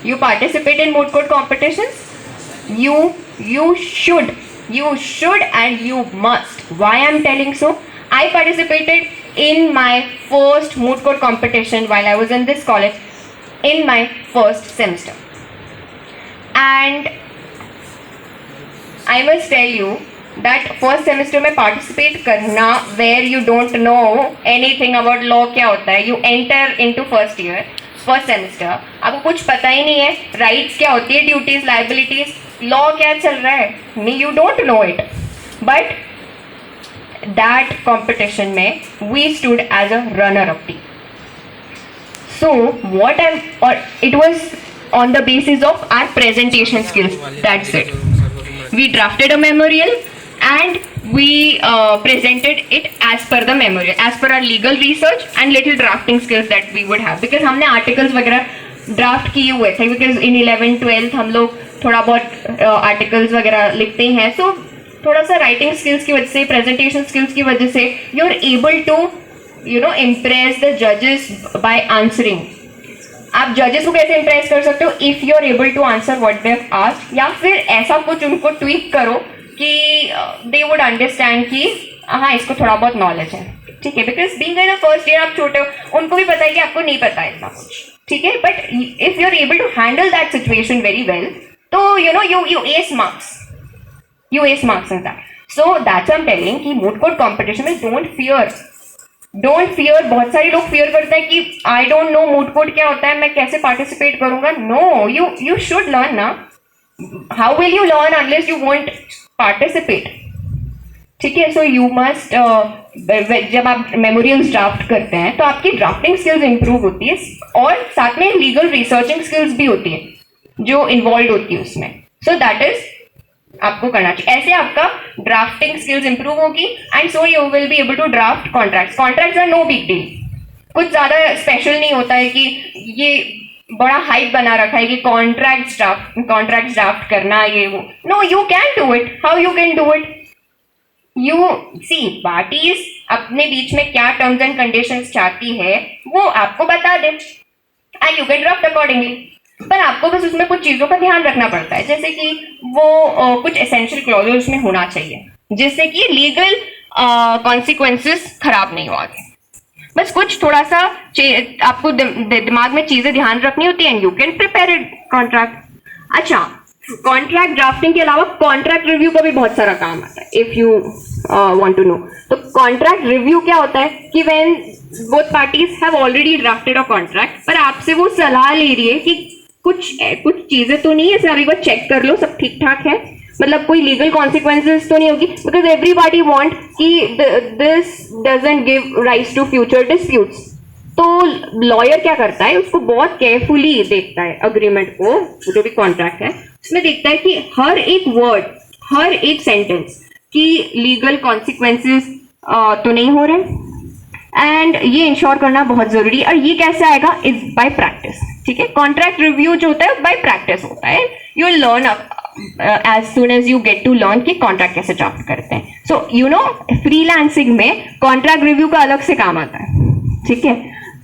You participate in moot court competitions? You should and you must. Why I'm telling so? I participated in my first moot court competition while I was in this college in my first semester. And I must tell you that first semester में participate करना where you don't know anything about law क्या होता है, you enter into first year, first semester, आपको कुछ पता ही नहीं है rights क्या होती है, duties, liabilities, law क्या चल रहा है, you don't know it. But that competition में we stood as a runner-up team. So it was on the basis of our presentation skills. That's it. We drafted a memorial and we presented it as per the memorial, as per our legal research and little drafting skills that we would have. Because हमने articles वगैरह draft किए हुए थे, because in 11th 12th हम लोग थोड़ा बहुत articles वगैरह लिखते हैं, so थोड़ा सा writing skills की वजह से, presentation skills की वजह से you're able to impress the judges by answering. आप जजेस को कैसे इम्प्रेस कर सकते हो? If you are able to answer what they have asked, या फिर ऐसा कुछ उनको ट्वीक करो कि दे वुड अंडरस्टैंड कि हाँ इसको थोड़ा बहुत नॉलेज है, ठीक है? Because being in the first year आप छोटे हो, उनको भी पता है कि आपको नहीं पता है इतना कुछ, ठीक है? But if you are able to handle that situation very well, तो you ace marks, in that. So that's I'm telling कि moot court competition में don't fear. बहुत सारे लोग fear करते हैं कि I don't know moot court क्या होता है, मैं कैसे participate करूँगा? No, you should learn ना. How will you learn unless you won't participate? ठीक है? So you must जब आप मेमोरियल्स ड्राफ्ट करते हैं तो आपकी ड्राफ्टिंग स्किल्स इंप्रूव होती है और साथ में लीगल रिसर्चिंग स्किल्स भी होती है जो इन्वॉल्व होती है उसमें. सो दैट इज आपको करना चाहिए. ऐसे आपका ड्राफ्टिंग स्किल्स इंप्रूव होगी and so you will be able to draft contracts. Contracts are no big deal. कुछ ज्यादा स्पेशल नहीं होता है कि ये बड़ा हाइप बना रखा है कि कॉन्ट्रैक्ट्स ड्राफ्ट करना ये वो. No, you can do it. How you can do it? You see parties अपने बीच में क्या टर्म्स एंड कंडीशंस चाहती है वो आपको बता दे and you can draft accordingly. पर आपको बस उसमें कुछ चीजों का ध्यान रखना पड़ता है, जैसे कि वो कुछ एसेंशियल क्लॉजेस उसमें होना चाहिए जिससे कि लीगल कॉन्सिक्वेंसेस खराब नहीं हो आगे. बस कुछ थोड़ा सा आपको दिमाग में चीजें ध्यान रखनी होती है and you can prepare it contract. अच्छा, कॉन्ट्रैक्ट ड्राफ्टिंग के अलावा कॉन्ट्रैक्ट रिव्यू का भी बहुत सारा काम आता है if you want to know. तो कॉन्ट्रैक्ट रिव्यू क्या होता है कि when both parties have already drafted a contract, पर आपसे वो सलाह ले रही है कि कुछ चीजें तो नहीं है सर, एक बार चेक कर लो सब ठीक ठाक है, मतलब कोई लीगल कॉन्सिक्वेंसेस तो नहीं होगी. बिकॉज एवरीबॉडी वांट कि this doesn't give rise to future disputes. तो लॉयर क्या करता है, उसको बहुत केयरफुली देखता है एग्रीमेंट को, जो भी कॉन्ट्रैक्ट है उसमें देखता है कि हर एक वर्ड, हर एक सेंटेंस की लीगल कॉन्सिक्वेंसेस तो नहीं हो रहे. एंड ये इंश्योर करना बहुत जरूरी है. और ये कैसे आएगा? Is by practice. ठीक है, कॉन्ट्रैक्ट रिव्यू जो होता है बाय प्रैक्टिस होता है. You will learn as soon as you get to learn कि कॉन्ट्रैक्ट कैसे ड्राफ्ट करते हैं. सो फ्रीलांसिंग में कॉन्ट्रैक्ट रिव्यू का अलग से काम आता है. ठीक है,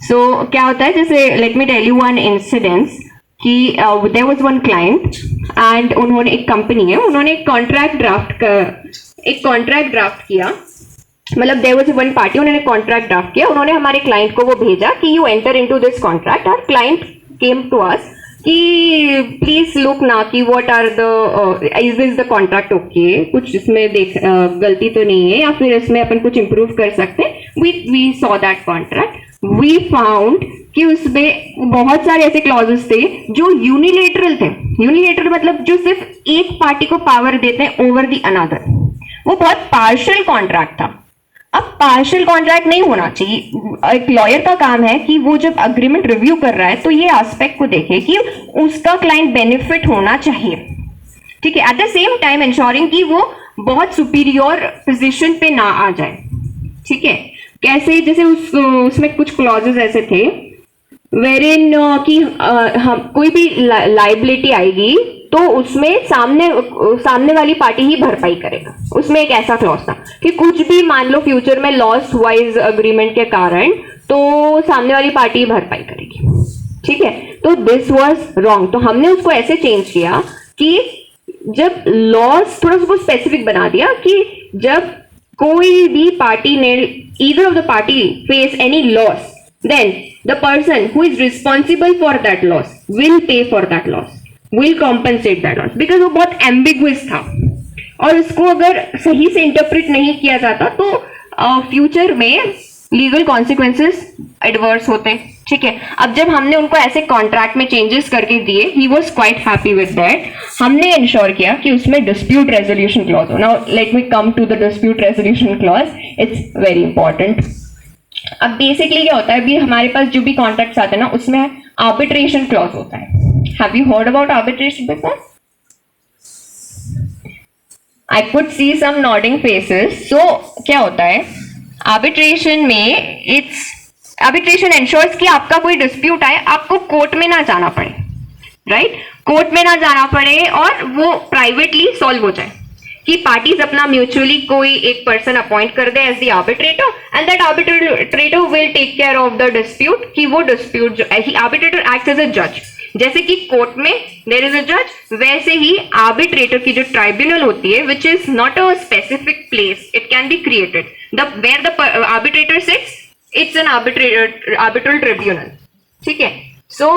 सो क्या होता है, जैसे let me tell you one incidence कि there was one client and उन्होंने, एक कंपनी है, उन्होंने एक कॉन्ट्रैक्ट ड्राफ्ट किया. मतलब देयर वाज वन पार्टी, उन्होंने कॉन्ट्रैक्ट ड्राफ्ट किया, उन्होंने हमारे क्लाइंट को वो भेजा कि you enter into this contract. और क्लाइंट केम टू अस कि प्लीज लुक ना कि what are the, is this the contract okay, कुछ इसमें देख गलती तो नहीं है या फिर इसमें अपन कुछ इम्प्रूव कर सकते हैं. We saw that contract, we found कि उसमें बहुत सारे ऐसे क्लॉजेस थे जो यूनिलेटरल थे. यूनिलेटरल मतलब जो सिर्फ एक पार्टी को पावर देते हैं ओवर द अनदर. वो बहुत पार्शियल कॉन्ट्रैक्ट था. अब पार्शियल कॉन्ट्रैक्ट नहीं होना चाहिए. एक लॉयर का काम है कि वो जब अग्रीमेंट रिव्यू कर रहा है तो ये एस्पेक्ट को देखे कि उसका क्लाइंट बेनिफिट होना चाहिए. ठीक है, at the same time ensuring कि वो बहुत सुपीरियर पोजीशन पे ना आ जाए. ठीक है, कैसे, जैसे उसमें कुछ क्लॉजेस ऐसे थे वेरिन कि हम कोई भी लाइबिलिटी आएगी तो उसमें सामने वाली पार्टी ही भरपाई करेगा. उसमें एक ऐसा क्लॉज था कि कुछ भी मान लो फ्यूचर में लॉस हुआ इस अग्रीमेंट के कारण, तो सामने वाली पार्टी ही भरपाई करेगी. ठीक है, तो दिस वाज रॉन्ग, तो हमने उसको ऐसे चेंज किया कि जब लॉस थोड़ा उसको स्पेसिफिक बना दिया कि जब कोई भी पार्टी ने either of the party face any loss, then the person who is responsible for that loss will pay for that loss, will compensate that loss, because वो बहुत ambiguous था और उसको अगर सही से इंटरप्रेट नहीं किया जाता तो फ्यूचर में लीगल कॉन्सिक्वेंसेस एडवर्स होते। ठीक है, अब जब हमने उनको ऐसे कॉन्ट्रैक्ट में चेंजेस करके दिए, he was quite happy with that. हमने इंश्योर किया कि उसमें डिस्प्यूट रेजोल्यूशन क्लॉज हो। Now let me come to the dispute resolution clause, it's very important. अब बेसिकली क्या होता है, अभी हमारे पास जो भी कॉन्ट्रैक्ट्स आते हैं ना, उसमें आर्बिट्रेशन क्लॉज होता है। Have you heard about arbitration before? I could see some nodding faces. So क्या होता है आर्बिट्रेशन में? आर्बिट्रेशन एंश्योर्स कि आपका कोई डिस्प्यूट आए, आपको कोर्ट में ना जाना पड़े, राइट? कोर्ट में ना जाना पड़े और वो प्राइवेटली सॉल्व हो जाए, कि पार्टीज अपना म्यूचुअली कोई एक पर्सन अपॉइंट कर दे as the arbitrator, and that arbitrator will take care of the dispute, कि वो dispute arbitrator act as a जज। जैसे कि कोर्ट में देयर इज अ जज, वैसे ही आर्बिट्रेटर की जो ट्राइब्यूनल होती है, which is not a specific place, it can be created, where the arbitrator sits, it's an arbitral tribunal. ठीक है, so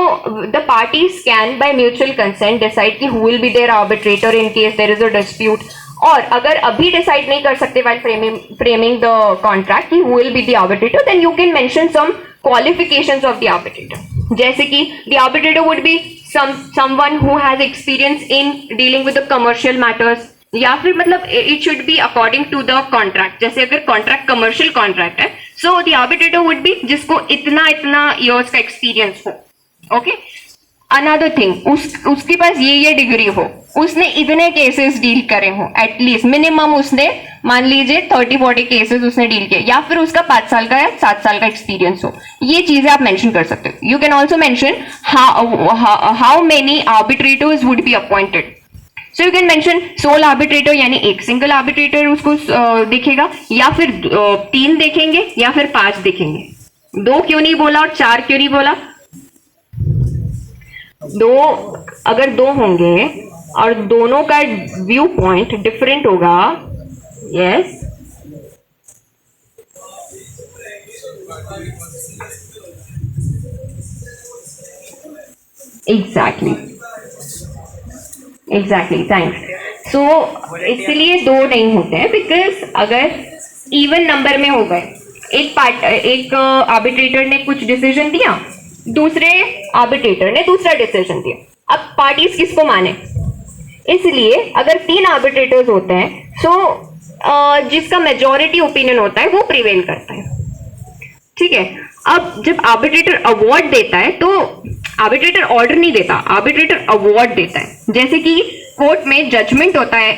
the parties can by mutual consent decide कि who will be their arbitrator in case there is a dispute, और अगर अभी decide नहीं कर सकते while framing the contract कि who will be the arbitrator, then you can mention some qualifications of the arbitrator, जैसे कि the arbitrator would be someone who has experience in dealing with the commercial matters, या फिर मतलब it should be according to the contract। जैसे अगर contract commercial contract है, so the arbitrator would be जिसको इतना years का एक्सपीरियंस हो। ओके, अनदर थिंग, उसके पास ये डिग्री हो, उसने इतने केसेस डील करे हो, एटलीस्ट मिनिमम उसने मान लीजिए 30-40 केसेस उसने डील किए, या फिर उसका 5 साल का या 7 साल का एक्सपीरियंस हो। ये चीजें आप मेंशन कर सकते हो। You can also mention how many arbitrators would be appointed. So you can mention sole arbitrator, यानी एक सिंगल आर्बिट्रेटर उसको देखेगा, या फिर 3 देखेंगे, या फिर 5 देखेंगे। 2 क्यों नहीं बोला और 4 क्यों नहीं बोला? 2, अगर 2 होंगे और दोनों का व्यू पॉइंट डिफरेंट होगा, यस, एग्जैक्टली, थैंक्स। सो इसलिए 2 नहीं होते हैं, बिकॉज अगर इवन नंबर में हो गए, एक आर्बिट्रेटर ने कुछ डिसीजन दिया, दूसरे आर्बिट्रेटर ने दूसरा डिसीजन दिया, अब पार्टीज किसको माने? इसलिए अगर 3 आर्बिट्रेटर्स होते हैं, सो जिसका मेजॉरिटी ओपिनियन होता है वो प्रिवेल करता है। ठीक है, अब जब आर्बिट्रेटर अवार्ड देता है, तो आर्बिट्रेटर ऑर्डर नहीं देता, आर्बिट्रेटर अवार्ड देता है। जैसे कि कोर्ट में जजमेंट होता है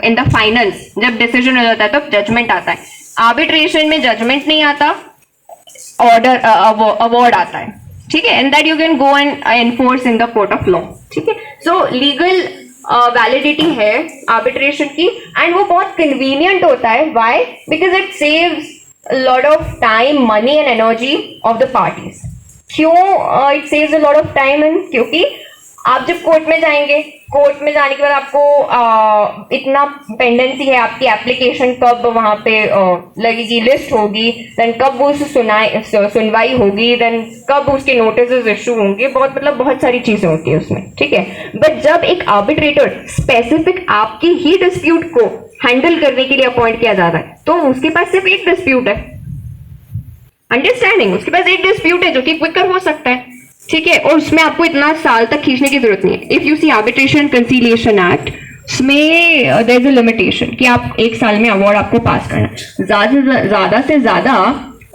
इन द फाइनल्स, जब डिसीजन हो जाता है तब जजमेंट आता है। आर्बिट्रेशन में जजमेंट नहीं आता, ऑर्डर अवार्ड आता है। ठीक है, and that you can go and enforce in the court of law. ठीक है, सो लीगल वैलिडिटी है आर्बिट्रेशन की, एंड वो बहुत कन्वीनियंट होता है। Why? Because it saves a lot of time, money and energy of the parties. क्यों it saves a lot of time? and क्योंकि आप जब कोर्ट में जाएंगे, कोर्ट में जाने के बाद आपको इतना पेंडेंसी है, आपकी एप्लीकेशन कब वहां पे लगेगी, लिस्ट होगी, देन कब वो सुनवाई होगी, देन कब उसके नोटिस इशू होंगे, बहुत सारी चीजें होती है उसमें। ठीक है, बट जब एक आर्बिट्रेटर स्पेसिफिक आपकी ही डिस्प्यूट को हैंडल करने के लिए अपॉइंट किया जा रहा है, तो उसके पास सिर्फ एक डिस्प्यूट है, अंडरस्टैंडिंग, उसके पास एक डिस्प्यूट है जो कि क्विकर हो सकता है। ठीक है, और उसमें आपको इतना साल तक खींचने की जरूरत नहीं है। If you see arbitration conciliation act, उसमें देयर इज अ लिमिटेशन कि आप 1 साल में अवार्ड आपको पास करना है, ज्यादा से ज्यादा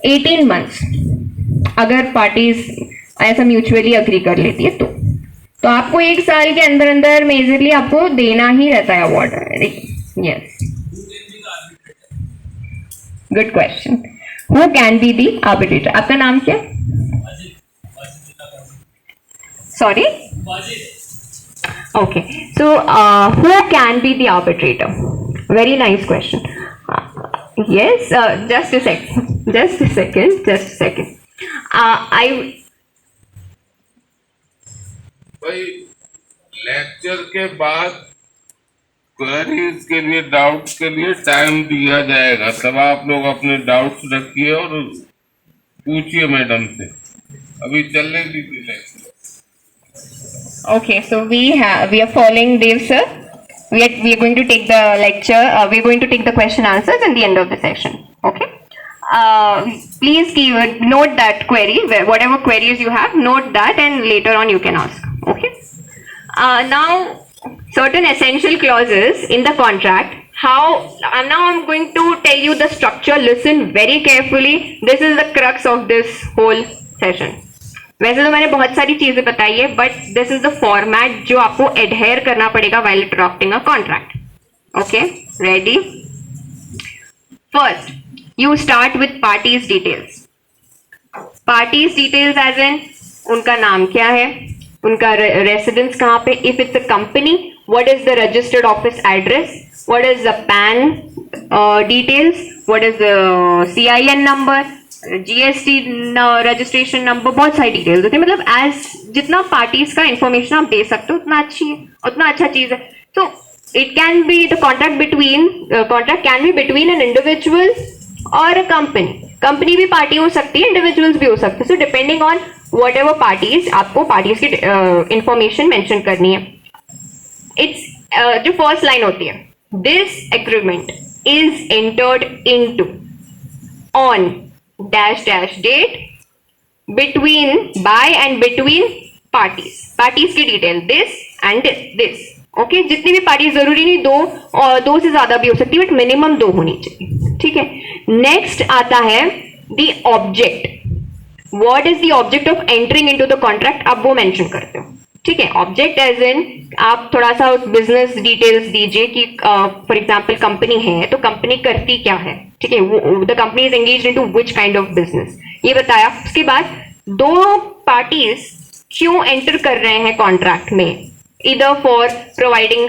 18 मंथ्स, अगर पार्टीज ऐसा म्यूचुअली अग्री कर लेती है तो आपको 1 साल के अंदर अंदर मेजरली आपको देना ही रहता है award. Yes, good question. Who can be the arbitrator? आपका नाम क्या? Sorry? Okay. So, who can be the arbitrator? Very nice question. Yes, just a second. भाई लेक्चर के बाद क्वेरीज के लिए, डाउट्स के लिए टाइम दिया जाएगा, तब आप लोग अपने डाउट्स रखिए और पूछिए मैडम से। अभी चलने दीजिए lecture. Okay, so we are following Dev sir. We are going to take the lecture. We are going to take the question answers in the end of the session. Okay. Please note that query, whatever queries you have, note that, and later on you can ask. Okay. Now, certain essential clauses in the contract. Now I'm going to tell you the structure. Listen very carefully. This is the crux of this whole session. वैसे तो मैंने बहुत सारी चीजें बताई है, but this is the format जो आपको एडहेयर करना पड़ेगा while drafting a contract. Okay, ready? First, you start with parties details. Parties details as in उनका नाम क्या है, उनका रेसिडेंस कहाँ पे, if it's a company what is the registered office address, what is the PAN details, what is the CIN number, GST registration number, बहुत सारी details होती है. मतलब एज जितना पार्टीज का इंफॉर्मेशन आप दे सकते हो उतना अच्छी है, उतना अच्छा चीज है. तो it can be the contract can be between an individual और अ कंपनी. कंपनी भी पार्टी हो सकती है, इंडिविजुअल्स भी हो सकते हैं. So depending on what ever parties, आपको पार्टीज की इंफॉर्मेशन मेंशन करनी है. इट्स जो फर्स्ट लाइन होती है, this agreement is entered into on dash dash date between by and between parties की detail this and this. Okay, जितनी भी पार्टी, जरूरी नहीं दो और दो से ज्यादा भी हो सकती है, बट मिनिमम दो होनी चाहिए. ठीक है. नेक्स्ट आता है the object. What is the object of entering into the contract, आप वो मेंशन करते हो. ठीक है. ऑब्जेक्ट एज इन आप थोड़ा सा बिजनेस डिटेल्स दीजिए कि फॉर एग्जांपल कंपनी है तो कंपनी करती क्या है. ठीक है. The company is engaged into which kind of business, ये बताया. उसके बाद दो पार्टीज क्यों एंटर कर रहे हैं कॉन्ट्रैक्ट में, इधर फॉर प्रोवाइडिंग